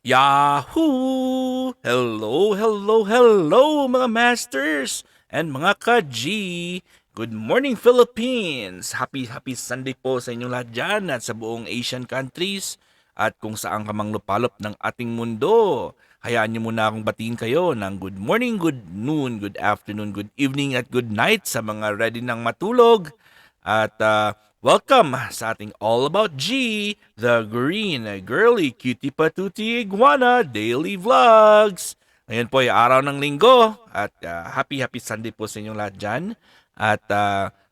Yahoo! Hello, hello, hello mga masters and mga ka-G! Good morning Philippines! Happy Sunday po sa inyong lahat dyan at sa buong Asian countries at kung saan ka mang lupalop ng ating mundo. Hayaan niyo muna akong batiin kayo ng good morning, good noon, good afternoon, good evening at good night sa mga ready ng matulog. At welcome sa ating All About G, the Green Girly Cutie Patuti Iguana Daily Vlogs. Ngayon po ay araw ng linggo at happy Sunday po sa inyong lahat dyan. At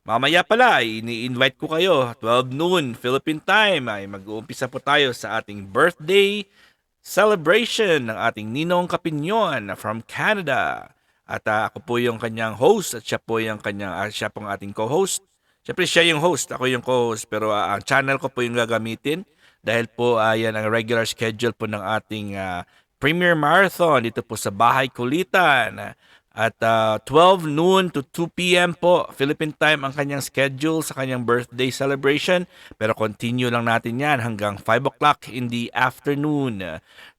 mamaya pala ay ini-invite ko kayo 12 noon Philippine time ay mag-uumpisa po tayo sa ating birthday celebration ng ating Ninong Kapinyon from Canada. At ako po yung kanyang host at siya po yung siya pong ating co-host. Siyempre siya yung host, ako yung co-host, pero ang channel ko po yung gagamitin dahil po yan ang regular schedule po ng ating Premier Marathon dito po sa Bahay Kulitan. At 12 noon to 2 p.m. po, Philippine time ang kanyang schedule sa kanyang birthday celebration. Pero continue lang natin yan hanggang 5 o'clock in the afternoon.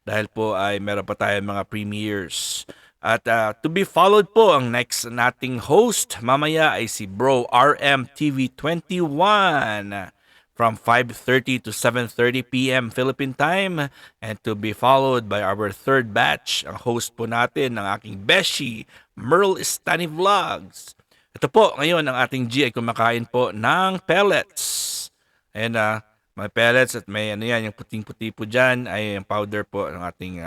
Dahil po ay meron pa tayong mga premieres. At to be followed po, ang next nating host mamaya ay si Bro RMTV21 from 5:30 to 7:30 p.m. Philippine time, and to be followed by our third batch, ang host po natin ng aking Beshi, Merl Stani Vlogs. Ito po, ngayon ang ating G ay kumakain po ng pellets. And may pellets at may ano yan, yung puting-puti po dyan ay yung powder po ng ating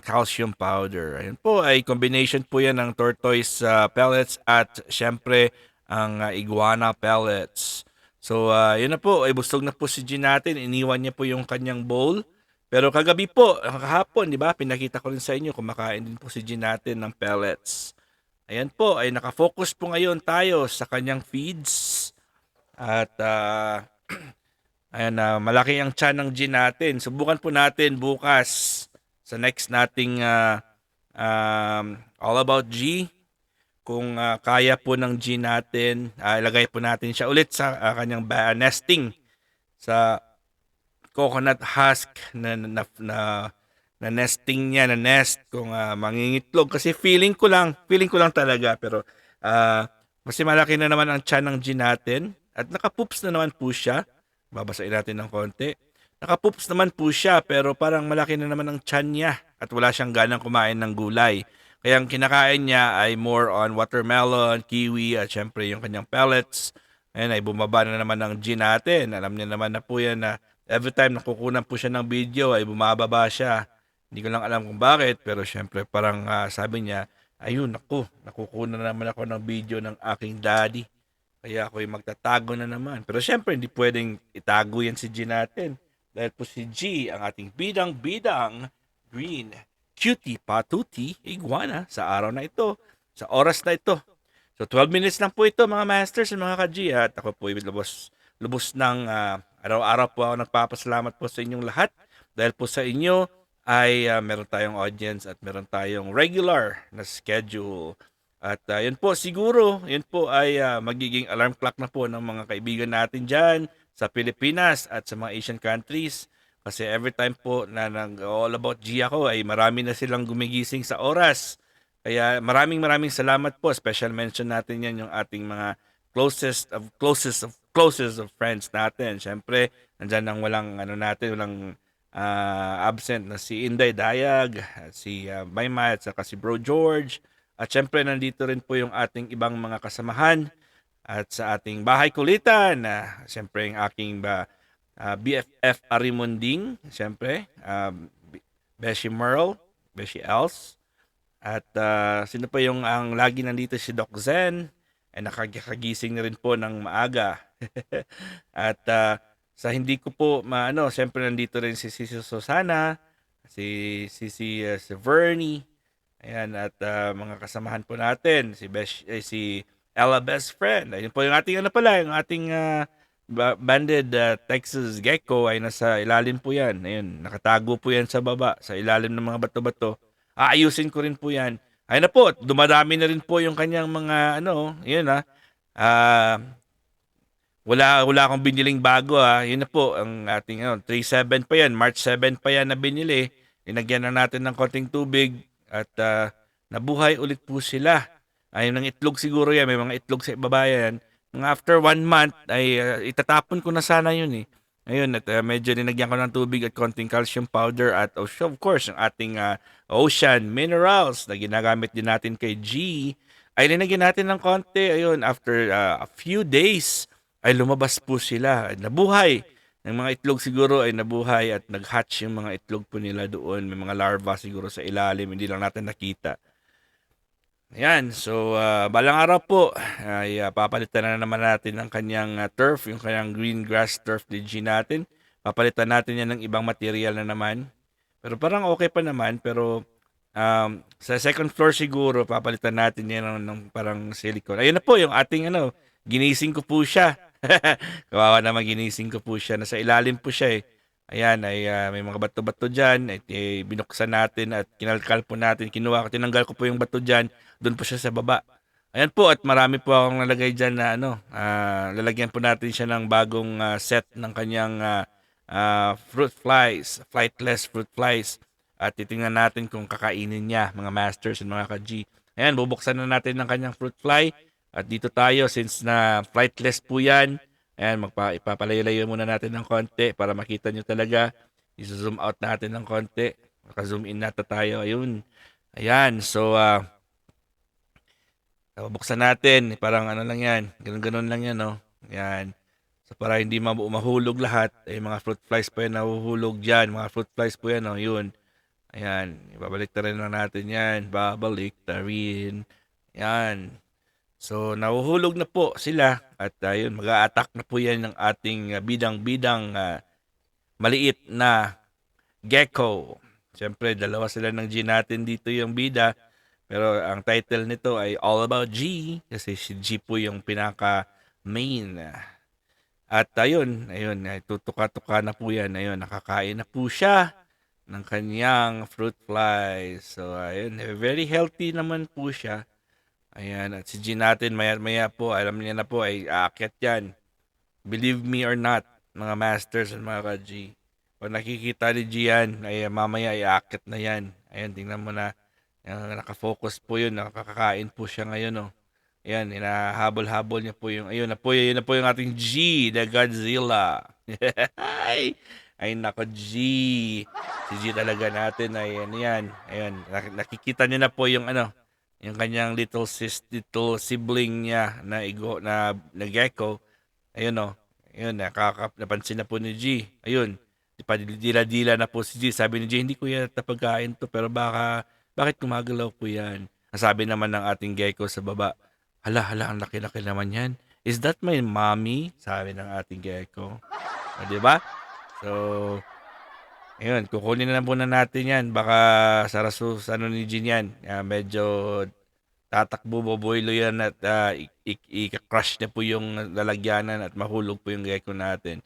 calcium powder. Ayun po ay combination po yan ng tortoise pellets at syempre ang iguana pellets. So yun na po, ay busog na po si G natin. Iniwan niya po yung kanyang bowl. Pero kagabi po, kahapon, di ba, pinakita ko rin sa inyo, kumakain din po si G natin ng pellets. Ayan po, ay nakafocus po ngayon tayo sa kanyang feeds. At ayan, malaki ang tiyan ng G natin. Subukan po natin bukas sa next nating All About G. Kung kaya po ng G natin, ilagay po natin siya ulit sa kanyang nesting sa coconut husk na nesting niya, na nest kung mangingitlog. Kasi feeling ko lang talaga. Pero kasi malaki na naman ang tiyan ng G natin. At nakapoops na naman po siya. Babasain natin ng konti. Nakapoops naman po siya pero parang malaki na naman ang tiyan niya at wala siyang ganang kumain ng gulay. Kaya ang kinakain niya ay more on watermelon, kiwi at syempre yung kanyang pellets. Ayan ay bumaba na naman ang G natin. Alam niya naman na po yan na every time nakukunan po siya ng video ay bumababa siya. Hindi ko lang alam kung bakit pero syempre parang sabi niya, ayun ako, nakukunan na naman ako ng video ng aking daddy. Kaya ako ay magtatago na naman. Pero syempre hindi pwedeng itago yan si G natin. Dahil po si G ang ating bidang-bidang green cutie patuti iguana sa araw na ito, sa oras na ito. So 12 minutes lang po ito mga masters at mga ka-G at ako po ay lubos ng araw-araw po ako nagpapasalamat po sa inyong lahat dahil po sa inyo ay meron tayong audience at meron tayong regular na schedule. At yun po siguro, yun po ay magiging alarm clock na po ng mga kaibigan natin dyan sa Pilipinas at sa mga Asian countries. Kasi every time po na All About G ako ay marami na silang gumigising sa oras. Kaya maraming salamat po. Special mention natin yan yung ating mga closest of friends natin. Siyempre, nandyan ang walang walang absent na si Inday Dayag, si Maymay at saka si Bro George. At syempre nandito rin po yung ating ibang mga kasamahan at sa ating bahay kulitan, siyempre ang aking BFF Arimunding, siyempre, Beshi Merle, Beshi Els, at sino pa yung ang lagi nandito si Doc Zen, ay nakakagising na rin po ng maaga. At sa hindi ko po siyempre nandito rin si Sisi Susana, si Vernie, ayan, at mga kasamahan po natin, si Ella Best Friend. Ayun po yung ating yung ating banded Texas Gecko ay nasa ilalim po yan. Ayun, nakatago po yan sa baba, sa ilalim ng mga bato-bato. Aayusin ko rin po yan. Ayun na po, dumadami na rin po yung kanyang mga yun ah, wala akong biniling bago, yun na po ang ating ano, 3/7 pa yan, March 7 pa yan na binili. Linagyan na natin ng konting tubig at nabuhay ulit po sila. Ayun ng itlog siguro yan, may mga itlog sa ibaba yan. Mga after 1 month ay itatapon ko na sana yun eh. Ayun, at medyo linagyan ko ng tubig at konting calcium powder at of course, ang ating ocean minerals na ginagamit din natin kay G ay linagyan natin ng konti. Ayun, after a few days ay lumabas po sila. Nabuhay. Ng mga itlog siguro ay nabuhay at nag-hatch yung mga itlog po nila doon. May mga larva siguro sa ilalim, hindi lang natin nakita. Ayan, so balang araw po ay papalitan na naman natin ang kanyang turf, yung kanyang green grass turf ni G natin. Papalitan natin yan ng ibang material na naman. Pero parang okay pa naman, pero sa second floor siguro papalitan natin yan ng parang silicone. Ayun na po yung ating ano, ginising ko po siya. Kawawa naman, ginising ko po siya. Nasa ilalim po siya eh. Ayan, ay may mga bato-bato dyan. At binuksan natin at kinalkal po natin. Tinanggal ko po yung bato dyan. Doon po siya sa baba. Ayan po, at marami po akong nalagay dyan na ano. Lalagyan po natin siya ng bagong set ng kanyang fruit flies, flightless fruit flies. At titingnan natin kung kakainin niya, mga masters and mga ka-G. Ayan, bubuksan na natin ng kanyang fruit fly. At dito tayo, since na flightless po yan, ayan, ipapalayo-layo muna natin ng konti para makita nyo talaga. I-zoom out natin ng konti. Maka-zoom in nata tayo. Ayun. Ayan, so buksan natin. Parang ano lang yan. Ganun-ganun lang yan, no? Ayan. So para hindi mahulog lahat, mga fruit flies pa yan nahuhulog dyan. Mga fruit flies po yan, no? Yun. Ayan. Ibabalik na rin lang natin yan. Babalik na rin. Ayan. So, nahuhulog na po sila at ayun, mag-a-attack na po yan ng ating bidang-bidang maliit na gecko. Siyempre, dalawa sila ng G natin dito yung bida. Pero ang title nito ay All About G kasi si G po yung pinaka-main. At ayun, tutuka-tuka na po yan. Ayun, nakakain na po siya ng kanyang fruit flies. So, ayun, very healthy naman po siya. Ayan, at si G natin, maya-maya po, alam niya na po, ay aakyat yan. Believe me or not, mga masters and mga ka-G. Pag nakikita ni G yan, ay mamaya ay aakyat na yan. Ayan, tingnan mo na, nakafocus po yun, nakakakain po siya ngayon, oh. Ayan, hinahabol-habol niya po yung, ayun na po yung ating G, the Godzilla. Ay, nako, G. Si G talaga natin, ay, ano yan. Ayan, nakikita niyo na po yung, ano, yung kanyang little sibling niya na gecko. Ayun oh. Ayun, napansin na po ni G. Ayun. Dila-dila na po si G. Sabi ni G, hindi ko yan pagkain to, pero bakit gumagalaw po yan? Ang sabi naman ng ating gecko sa baba, hala, ang laki-laki naman yan. Is that my mommy? Sabi ng ating gecko. O, diba? So, ayun, kukunin na muna natin yan. Baka sa ni Jin yan. Medyo tatakbo, boboilo yan at i-crush na po yung lalagyanan at mahulog po yung gecko natin.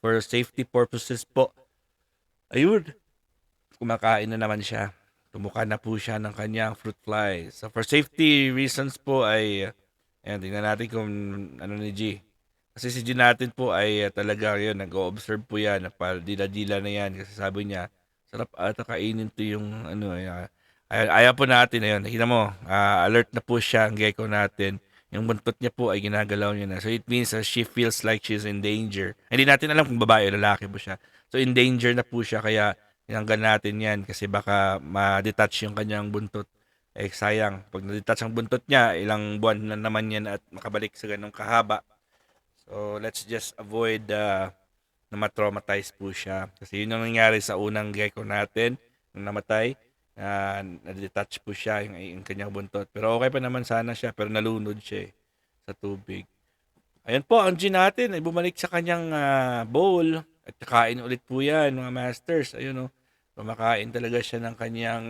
For safety purposes po, ayun, kumakain na naman siya. Tumuka na po siya ng kanyang fruit fly. So for safety reasons po ay, ayan, tingnan natin kung ano ni G. Kasi si G natin po ay talaga yun, nag-o-observe po yan, dila-dila na yan. Kasi sabi niya, sarap ata kainin to yung ano, ayaw po natin, ayun, nakita mo, alert na po siya ang gecko natin. Yung buntot niya po ay ginagalaw niya na. So it means she feels like she's in danger. Hindi natin alam kung babae o lalaki po siya. So in danger na po siya, kaya tinanggal natin yan kasi baka ma-detach yung kanyang buntot. Sayang, pag na-detach ang buntot niya, ilang buwan na naman yan at makabalik sa ganong kahaba. So, let's just avoid na ma-traumatize po siya. Kasi yun ang nangyari sa unang gecko natin, nung namatay, na-detach po siya yung kanyang buntot. Pero okay pa naman sana siya, pero nalunod siya sa tubig. Ayan po, ang G natin ay bumalik sa kanyang bowl at kain ulit po yan, mga masters. Ayun o, kumakain talaga siya ng kanyang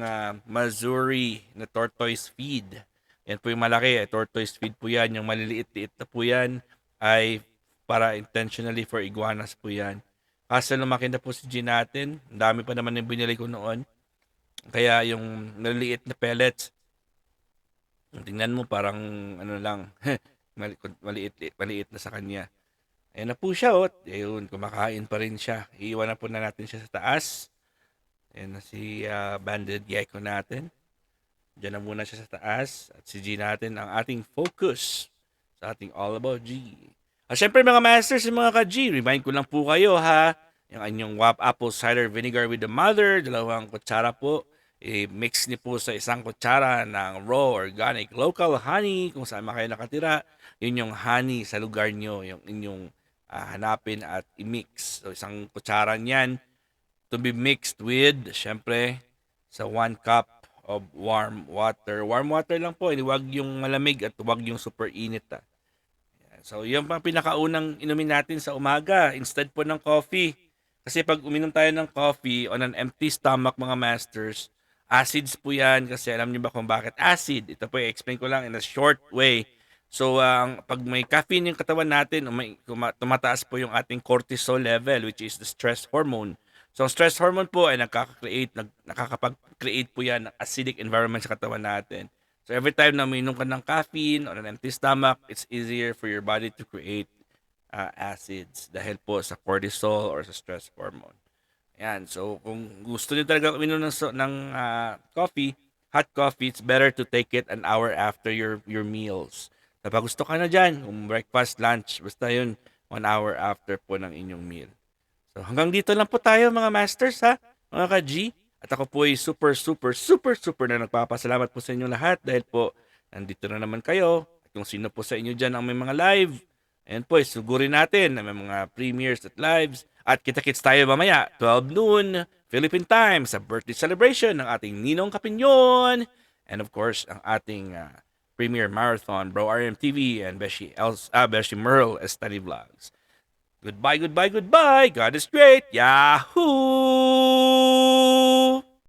Missouri na tortoise feed. Yan po yung malaki, tortoise feed po yan. Yung maliliit-liit na po yan ay para intentionally for iguanas po yan. Kaso lumaki na po si G natin. Ang dami pa naman yung binili ko noon. Kaya yung maliliit na pellets, tingnan mo parang ano lang, maliit na sa kanya. Ayan na po siya, oh. Ayun, kumakain pa rin siya. Iiwan na po na natin siya sa taas. Ayan na si banded gecko natin. Diyan na muna siya sa taas. At si G natin ang ating focus sa ating All About G. Syempre mga masters and mga ka-G, remind ko lang po kayo ha, yung anyong WAP apple cider vinegar with the mother, 2 kutsara po. I-mix niyo po sa 1 kutsara ng raw organic local honey kung saan man kayo nakatira. Yun yung honey sa lugar nyo, yung inyong hanapin at i-mix. So 1 kutsara niyan to be mixed with, syempre, sa 1 cup of warm water. Warm water lang po, huwag yung malamig at huwag yung super init. So, yun pang pinakaunang inumin natin sa umaga instead po ng coffee. Kasi pag uminom tayo ng coffee on an empty stomach, mga masters, acids po yan. Kasi alam niyo ba kung bakit acid? Ito po, i-explain ko lang in a short way. So, pag may caffeine yung katawan natin, tumataas po yung ating cortisol level, which is the stress hormone. So, ang stress hormone po ay nakakapag-create po yan ng acidic environment sa katawan natin. So every time na uminom ka ng caffeine on an empty stomach, it's easier for your body to create acids dahil po sa cortisol or sa stress hormone. Ayan, so kung gusto niyo talaga uminom ng coffee, hot coffee, it's better to take it an hour after your meals. Kapag gusto ka na dyan, kung breakfast, lunch, basta yun, 1 hour after po ng inyong meal. So hanggang dito lang po tayo mga masters ha, mga ka-G. At ako po ay super, super, super, super na nagpapasalamat po sa inyo lahat dahil po nandito na naman kayo. At kung sino po sa inyo dyan ang may mga live, ayan po, sugurin natin na may mga premieres at lives. At kita-kits tayo mamaya, 12 noon, Philippine time, sa birthday celebration ng ating Ninong Kapinyon. And of course, ang ating premiere marathon, Bro RMTV and Beshi Merle Study Vlogs. Goodbye, goodbye, goodbye. God is great. Yahoo!